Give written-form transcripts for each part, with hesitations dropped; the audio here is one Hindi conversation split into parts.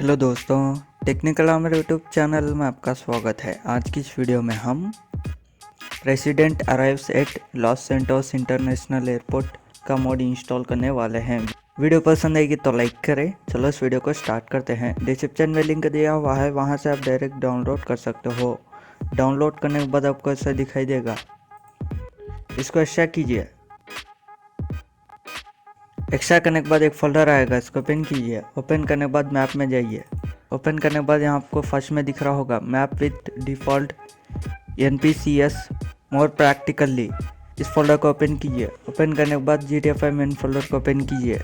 हेलो दोस्तों, टेक्निकल आमर यूट्यूब चैनल में आपका स्वागत है। आज की इस वीडियो में हम president arrives eight Los Santos international airport का मोड इंस्टॉल करने वाले हैं। वीडियो पसंद आएगी तो लाइक करें। चलो इस वीडियो को स्टार्ट करते हैं। डिस्क्रिप्शन में लिंक दिया हुआ है, वहां से आप डायरेक्ट डाउनलोड कर सकते हो। डाउनलोड करने के बाद आपको ऐसा दिखाई देगा। इसको एक्स्ट्रा कीजिए। एक्स्ट्रा करने के बाद एक फोल्डर आएगा, इसको ओपन कीजिए। ओपन करने के बाद मैप में जाइए। ओपन करने के बाद यहाँ आपको फर्स्ट में दिख रहा होगा map with default NPCS more practically. इस फोल्डर को ओपन कीजिए। ओपन करने के बाद GTA 5 मेन फोल्डर को ओपन कीजिए।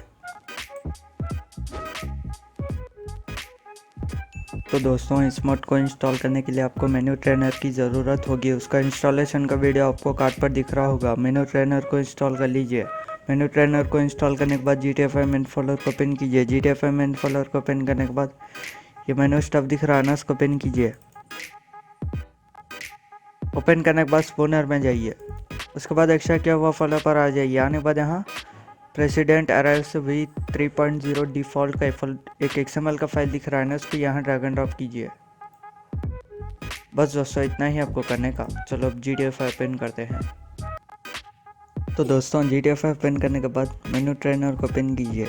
तो दोस्तों, इस मोड को इंस्टॉल करने के लिए आपको मेन्यू ट्रेनर की ज़रूरत होगी। उसका इंस्टॉलेशन का वीडियो आपको कार्ड पर दिख रहा होगा। मेन्यू ट्रेनर को इंस्टॉल कर लीजिए। मेन्यू ट्रेनर को इंस्टॉल करने के बाद GTA 5 मेन फोल्डर को ओपन कीजिए। GTA 5 मेन फोल्डर को ओपन करने के बाद ये मेन्यू स्टफ दिख रहा है ना, इसको ओपन कीजिए। ओपन करने के बाद स्पोनर में जाइए। उसके बाद एक्स्ट्रा किया हुआ फोल्डर पर आ जाइए। आने के बाद यहाँ प्रेसिडेंट अराइव्स V3.0 डिफ़ॉल्ट का एक XML का फाइल दिख रहा है ना, उसको यहाँ ड्रैग एंड ड्रॉप कीजिए। बस दोस्तों, इतना ही आपको करने का। चलो अब GTA 5 ओपन करते हैं। तो दोस्तों, GTA 5 ओपन करने के बाद मेन्यू ट्रेनर को ओपन कीजिए।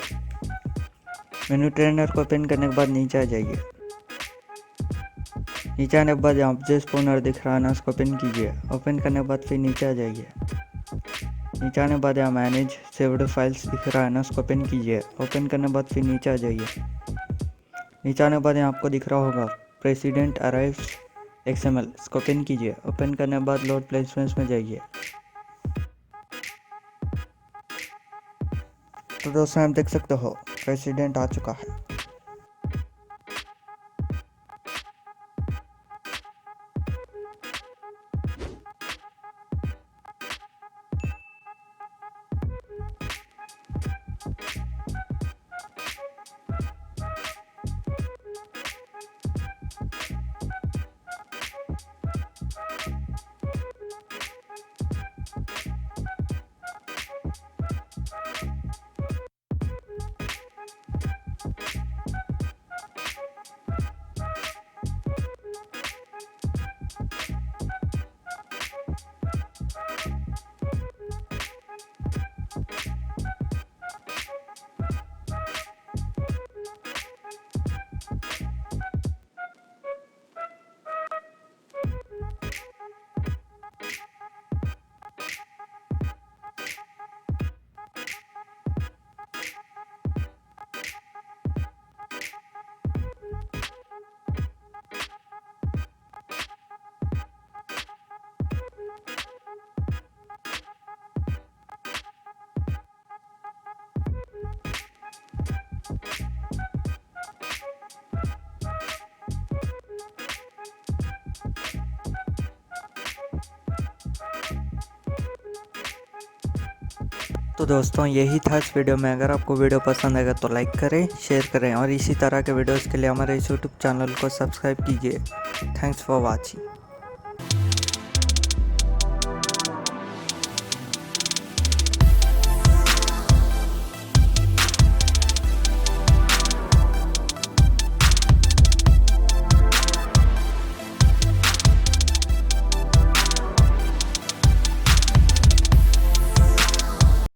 मेन्यू ट्रेनर को ओपन करने के बाद नीचे आ जाइए। नीचे आने के बाद यहाँ जो स्पोनर दिख रहा है ना, उसको ओपन कीजिए। ओपन करने के बाद फिर नीचे आ जाइए। नीचे आने के बाद यहाँ मैनेज सेव्ड फाइल्स दिख रहा है ना, उसको ओपन कीजिए। ओपन करने के बाद फिर नीचे आ जाइए। नीचे आने के बाद यहाँ आपको दिख रहा होगा प्रेसिडेंट अराइव्स XML, इसको ओपन कीजिए। ओपन करने के बाद लोड प्लेसमेंट्स में जाइए। तो दोस्तों, आप देख सकते हो प्रेसिडेंट आ चुका है। तो दोस्तों, यही था इस वीडियो में। अगर आपको वीडियो पसंद आएगा तो लाइक करें, शेयर करें और इसी तरह के वीडियोस के लिए हमारे इस यूट्यूब चैनल को सब्सक्राइब कीजिए। Thanks for watching.